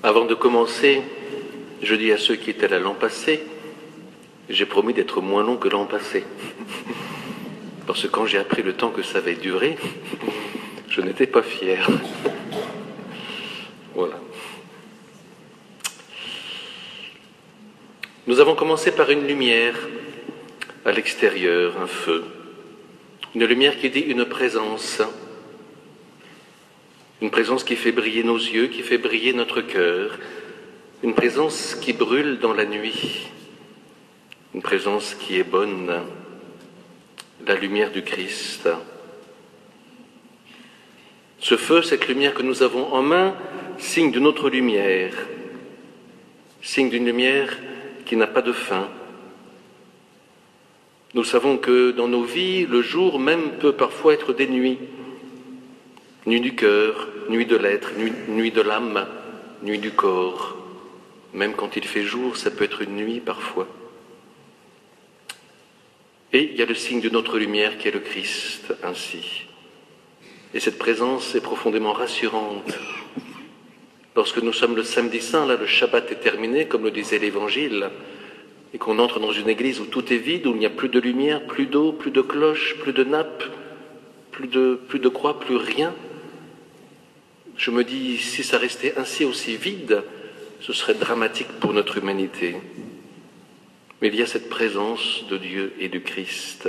Avant de commencer, je dis à ceux qui étaient là l'an passé, j'ai promis d'être moins long que l'an passé. Parce que quand j'ai appris le temps que ça avait duré, je n'étais pas fier. Voilà. Nous avons commencé par une lumière à l'extérieur, un feu. Une lumière qui dit une présence qui fait briller nos yeux, qui fait briller notre cœur, une présence qui brûle dans la nuit, une présence qui est bonne, la lumière du Christ. Ce feu, cette lumière que nous avons en main, signe d'une autre lumière, signe d'une lumière qui n'a pas de fin. Nous savons que dans nos vies, le jour même peut parfois être des nuits. Nuit du cœur, nuit de l'être, nuit de l'âme, nuit du corps. Même quand il fait jour, ça peut être une nuit parfois. Et il y a le signe de notre lumière qui est le Christ, ainsi. Et cette présence est profondément rassurante. Lorsque nous sommes le samedi saint, là le Shabbat est terminé, comme le disait l'Évangile, et qu'on entre dans une église où tout est vide, où il n'y a plus de lumière, plus d'eau, plus de cloches, plus de nappes, plus de croix, plus rien. Je me dis, si ça restait ainsi aussi vide, ce serait dramatique pour notre humanité. Mais il y a cette présence de Dieu et du Christ.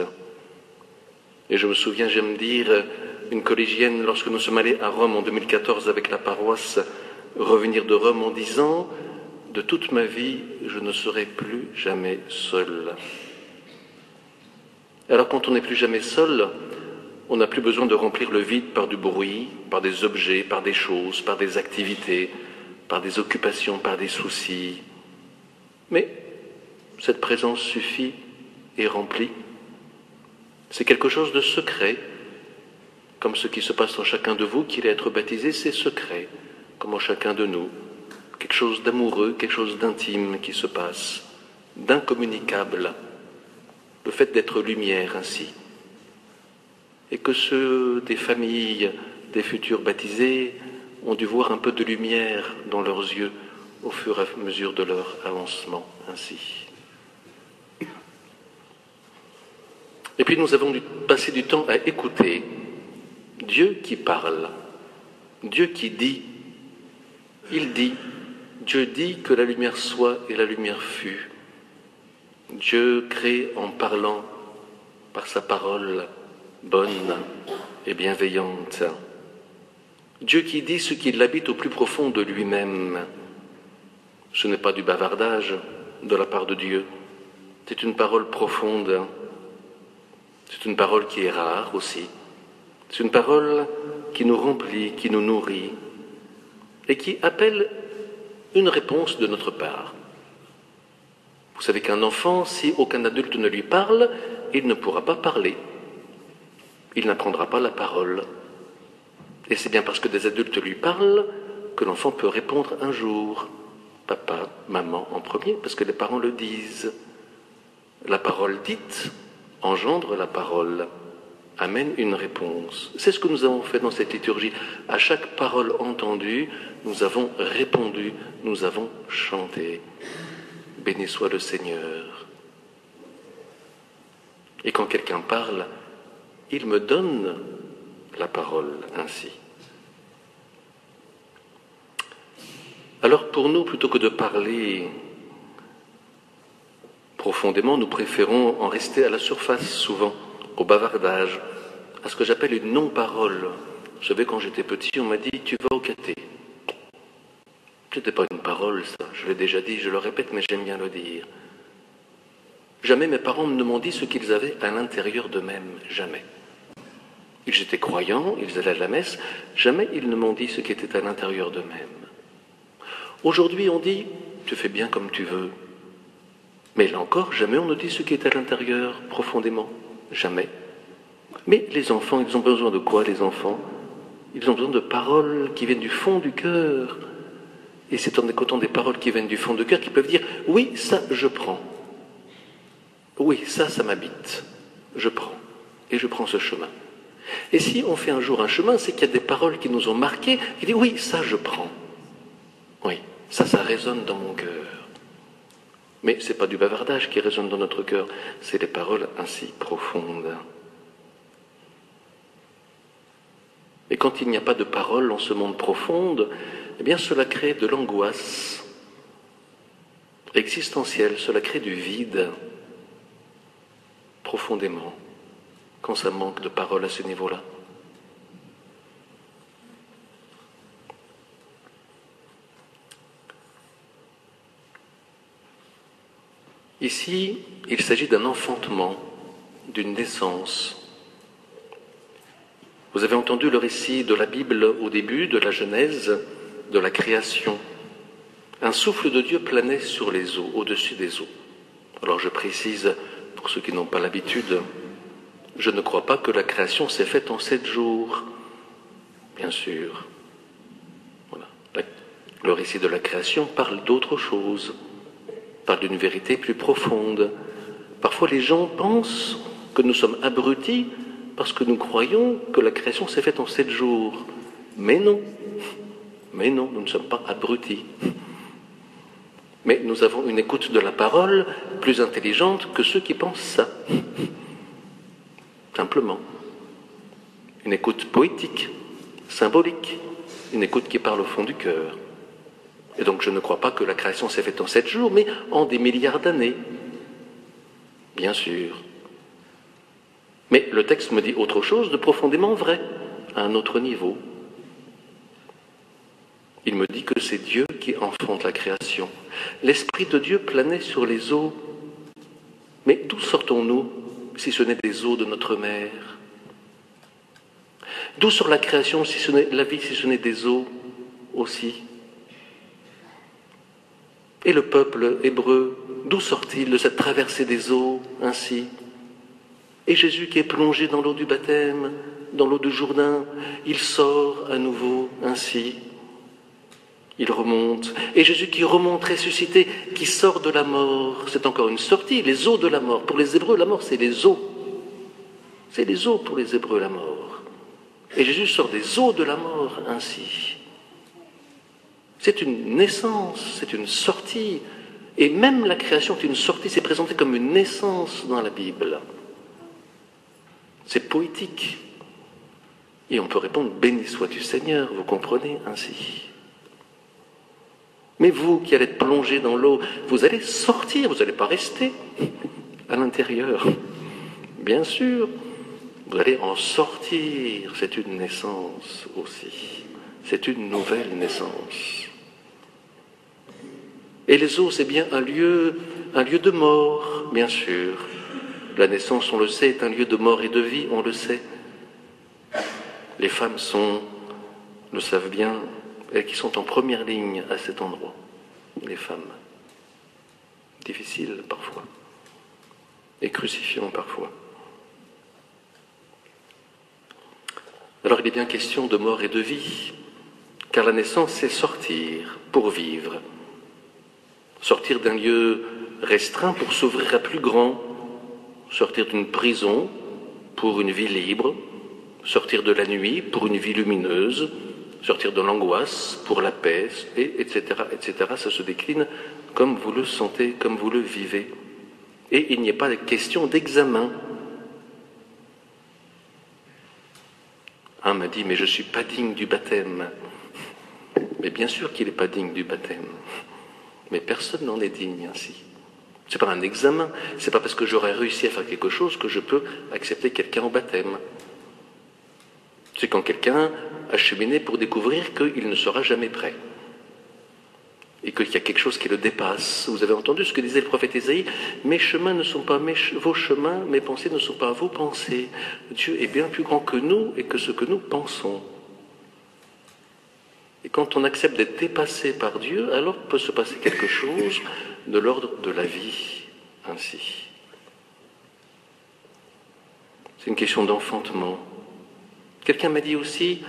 Et je me souviens, j'aime dire, une collégienne, lorsque nous sommes allés à Rome en 2014 avec la paroisse, revenir de Rome en disant, de toute ma vie, je ne serai plus jamais seul. Alors quand on n'est plus jamais seul, on n'a plus besoin de remplir le vide par du bruit, par des objets, par des choses, par des activités, par des occupations, par des soucis. Mais cette présence suffit et remplit. C'est quelque chose de secret, comme ce qui se passe en chacun de vous, qu'il est être baptisé, c'est secret, comme en chacun de nous. Quelque chose d'amoureux, quelque chose d'intime qui se passe, d'incommunicable. Le fait d'être lumière ainsi. Et que ceux des familles, des futurs baptisés, ont dû voir un peu de lumière dans leurs yeux au fur et à mesure de leur avancement ainsi. Et puis nous avons dû passer du temps à écouter Dieu qui parle, Dieu qui dit, il dit, Dieu dit que la lumière soit et la lumière fut. Dieu crée en parlant par sa parole bonne et bienveillante. Dieu qui dit ce qui l'habite au plus profond de lui-même. Ce n'est pas du bavardage de la part de Dieu, c'est une parole profonde, c'est une parole qui est rare aussi, c'est une parole qui nous remplit, qui nous nourrit et qui appelle une réponse de notre part. Vous savez qu'un enfant, si aucun adulte ne lui parle, il ne pourra pas parler. Il n'apprendra pas la parole. Et c'est bien parce que des adultes lui parlent que l'enfant peut répondre un jour. Papa, maman en premier, parce que les parents le disent. La parole dite engendre la parole, amène une réponse. C'est ce que nous avons fait dans cette liturgie. À chaque parole entendue, nous avons répondu, nous avons chanté. Béni soit le Seigneur. Et quand quelqu'un parle, il me donne la parole ainsi. Alors pour nous, plutôt que de parler profondément, nous préférons en rester à la surface souvent, au bavardage, à ce que j'appelle une non-parole. Vous savez, quand j'étais petit, on m'a dit « tu vas au caté ». C'était pas une parole, ça. Je l'ai déjà dit, je le répète, mais j'aime bien le dire. Jamais mes parents ne m'ont dit ce qu'ils avaient à l'intérieur d'eux-mêmes, jamais. Ils étaient croyants, ils allaient à la messe, jamais ils ne m'ont dit ce qui était à l'intérieur d'eux-mêmes. Aujourd'hui, on dit « tu fais bien comme tu veux ». Mais là encore, jamais on ne dit ce qui est à l'intérieur, profondément. Jamais. Mais les enfants, ils ont besoin de quoi, les enfants? Ils ont besoin de paroles qui viennent du fond du cœur. Et c'est en écoutant des paroles qui viennent du fond du cœur qu'ils peuvent dire « oui, ça, je prends. Oui, ça m'habite. Je prends. Et je prends ce chemin. » Et si on fait un jour un chemin, c'est qu'il y a des paroles qui nous ont marqués, qui disent « oui, ça, je prends. » Oui. Ça résonne dans mon cœur. Mais ce n'est pas du bavardage qui résonne dans notre cœur, c'est des paroles ainsi profondes. Et quand il n'y a pas de paroles en ce monde profond, eh bien cela crée de l'angoisse existentielle, cela crée du vide, profondément, quand ça manque de paroles à ce niveau-là. Ici, il s'agit d'un enfantement, d'une naissance. Vous avez entendu le récit de la Bible au début, de la Genèse, de la création. Un souffle de Dieu planait sur les eaux, au-dessus des eaux. Alors je précise, pour ceux qui n'ont pas l'habitude, je ne crois pas que la création s'est faite en 7 jours, bien sûr. Voilà. Le récit de la création parle d'autre chose, parle d'une vérité plus profonde. Parfois les gens pensent que nous sommes abrutis parce que nous croyons que la création s'est faite en 7 jours. Mais non, nous ne sommes pas abrutis. Mais nous avons une écoute de la parole plus intelligente que ceux qui pensent ça. Simplement. Une écoute poétique, symbolique, une écoute qui parle au fond du cœur. Et donc je ne crois pas que la création s'est faite en 7 jours, mais en des milliards d'années. Bien sûr. Mais le texte me dit autre chose de profondément vrai, à un autre niveau. Il me dit que c'est Dieu qui enfante la création. L'Esprit de Dieu planait sur les eaux. Mais d'où sortons-nous, si ce n'est des eaux de notre mère? D'où sort la création, si ce n'est la vie, si ce n'est des eaux aussi? Et le peuple hébreu, d'où sort-il de cette traversée des eaux ainsi? Et Jésus qui est plongé dans l'eau du baptême, dans l'eau du Jourdain, il sort à nouveau ainsi. Il remonte. Et Jésus qui remonte ressuscité, qui sort de la mort, c'est encore une sortie, les eaux de la mort. Pour les Hébreux, la mort, c'est les eaux. C'est les eaux pour les Hébreux, la mort. Et Jésus sort des eaux de la mort ainsi. C'est une naissance, c'est une sortie. Et même la création est une sortie, c'est présenté comme une naissance dans la Bible. C'est poétique. Et on peut répondre, béni sois-tu Seigneur, vous comprenez ainsi. Mais vous qui allez être plongé dans l'eau, vous allez sortir, vous n'allez pas rester à l'intérieur. Bien sûr, vous allez en sortir, c'est une naissance aussi. C'est une nouvelle naissance. Et les eaux, c'est bien un lieu de mort, bien sûr. La naissance, on le sait, est un lieu de mort et de vie, on le sait. Les femmes le savent bien, elles qui sont en première ligne à cet endroit. Les femmes. Difficile parfois. Et crucifiant parfois. Alors il est bien question de mort et de vie, car la naissance, c'est sortir pour vivre. Sortir d'un lieu restreint pour s'ouvrir à plus grand, sortir d'une prison pour une vie libre, sortir de la nuit pour une vie lumineuse, sortir de l'angoisse pour la paix, etc., etc. Ça se décline comme vous le sentez, comme vous le vivez. Et il n'y a pas de question d'examen. Un m'a dit, mais je ne suis pas digne du baptême. Mais bien sûr qu'il n'est pas digne du baptême. Mais personne n'en est digne ainsi. Ce n'est pas un examen, ce n'est pas parce que j'aurais réussi à faire quelque chose que je peux accepter quelqu'un au baptême. C'est quand quelqu'un a cheminé pour découvrir qu'il ne sera jamais prêt. Et qu'il y a quelque chose qui le dépasse. Vous avez entendu ce que disait le prophète Ésaïe, mes chemins ne sont pas vos chemins, mes pensées ne sont pas vos pensées. Dieu est bien plus grand que nous et que ce que nous pensons. Et quand on accepte d'être dépassé par Dieu, alors peut se passer quelque chose de l'ordre de la vie, ainsi. C'est une question d'enfantement. Quelqu'un m'a dit aussi,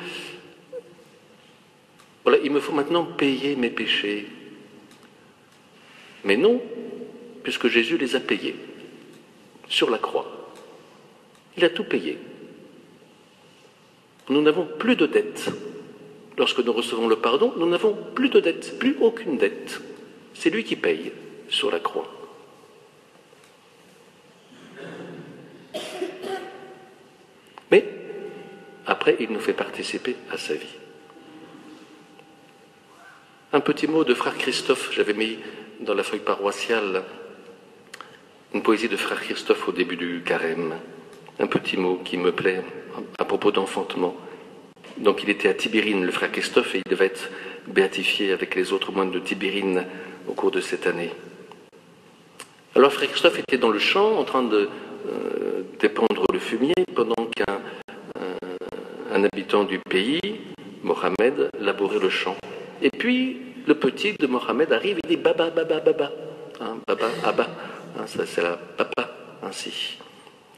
voilà, il me faut maintenant payer mes péchés. Mais non, puisque Jésus les a payés sur la croix. Il a tout payé. Nous n'avons plus de dettes. lorsque nous recevons le pardon, nous n'avons plus de dette, plus aucune dette. C'est lui qui paye sur la croix. Mais après, il nous fait participer à sa vie. Un petit mot de frère Christophe, j'avais mis dans la feuille paroissiale une poésie de frère Christophe au début du carême. Un petit mot qui me plaît à propos d'enfantement. Donc il était à Tibérine, le frère Christophe, et il devait être béatifié avec les autres moines de Tibérine au cours de cette année. Alors frère Christophe était dans le champ en train de dépendre le fumier pendant qu'un habitant du pays, Mohamed, labourait le champ. Et puis le petit de Mohamed arrive et dit Baba, Baba, Baba. Baba, Abba. Ça c'est la papa, ainsi.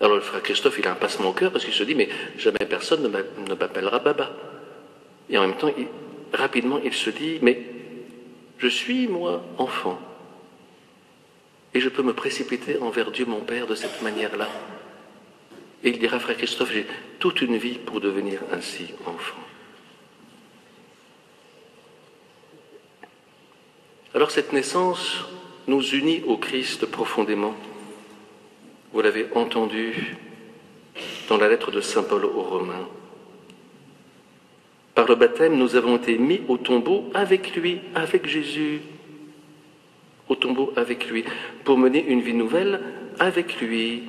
Alors le frère Christophe, il a un passement au cœur parce qu'il se dit mais jamais personne ne m'appellera Baba. Et en même temps, rapidement, il se dit mais je suis, moi, enfant. Et je peux me précipiter envers Dieu mon Père de cette manière-là. Et il dira, frère Christophe, j'ai toute une vie pour devenir ainsi enfant. Alors cette naissance nous unit au Christ profondément. Vous l'avez entendu dans la lettre de saint Paul aux Romains. Par le baptême, nous avons été mis au tombeau avec lui, avec Jésus. Au tombeau avec lui, pour mener une vie nouvelle avec lui.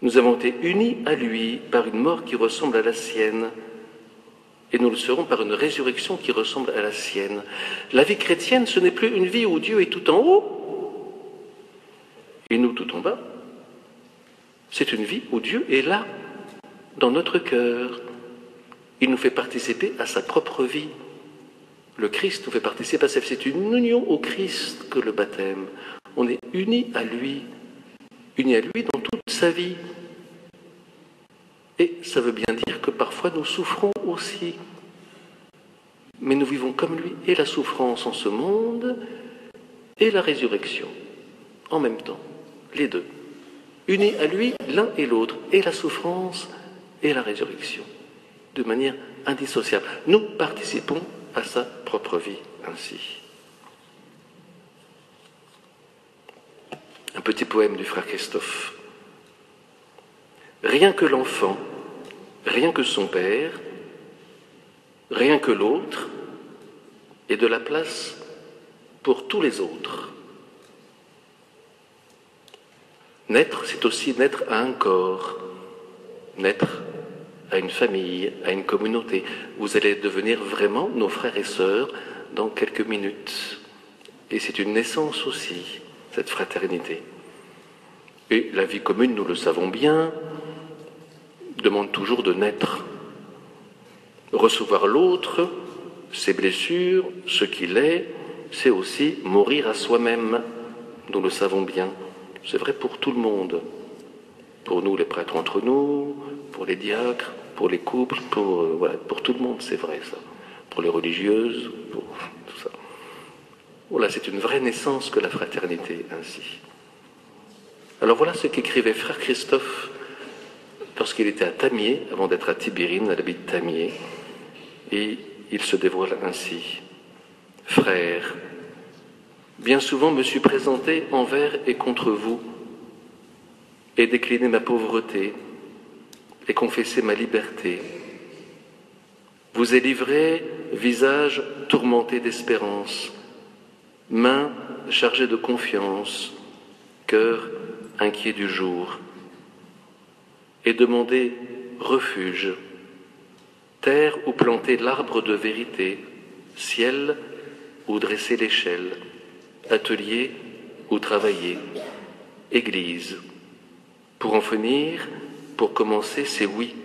Nous avons été unis à lui par une mort qui ressemble à la sienne. Et nous le serons par une résurrection qui ressemble à la sienne. La vie chrétienne, ce n'est plus une vie où Dieu est tout en haut et nous tout en bas. C'est une vie où Dieu est là, dans notre cœur. Il nous fait participer à sa propre vie. Le Christ nous fait participer à sa vie. C'est une union au Christ que le baptême. On est unis à lui dans toute sa vie. Et ça veut bien dire que parfois nous souffrons aussi. Mais nous vivons comme lui, et la souffrance en ce monde, et la résurrection, en même temps, les deux. Unis à lui, l'un et l'autre, et la souffrance et la résurrection, de manière indissociable. Nous participons à sa propre vie ainsi. Un petit poème du frère Christophe. Rien que l'enfant, rien que son père, rien que l'autre, et de la place pour tous les autres. Naître, c'est aussi naître à un corps, naître à une famille, à une communauté. Vous allez devenir vraiment nos frères et sœurs dans quelques minutes. Et c'est une naissance aussi, cette fraternité. Et la vie commune, nous le savons bien, demande toujours de naître. Recevoir l'autre, ses blessures, ce qu'il est, c'est aussi mourir à soi-même. Nous le savons bien. C'est vrai pour tout le monde. Pour nous, les prêtres entre nous, pour les diacres, pour les couples, pour tout le monde, c'est vrai ça. Pour les religieuses, pour tout ça. Voilà, c'est une vraie naissance que la fraternité ainsi. Alors voilà ce qu'écrivait frère Christophe lorsqu'il était à Tamier, avant d'être à Tibérine, à l'abbaye de Tamier. Et il se dévoile ainsi. Frères, bien souvent me suis présenté envers et contre vous, et décliné ma pauvreté, et confessé ma liberté. Vous ai livré visage tourmenté d'espérance, mains chargées de confiance, cœur inquiet du jour, et demandé refuge, terre où planter l'arbre de vérité, ciel où dresser l'échelle, atelier où travailler, église. Pour en finir, pour commencer, c'est oui,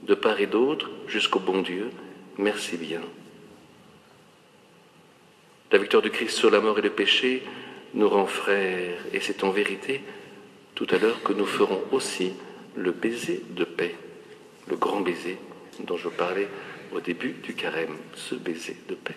de part et d'autre, jusqu'au bon Dieu, merci bien. La victoire du Christ sur la mort et le péché nous rend frères, et c'est en vérité tout à l'heure que nous ferons aussi le baiser de paix, le grand baiser dont je parlais au début du carême, ce baiser de paix.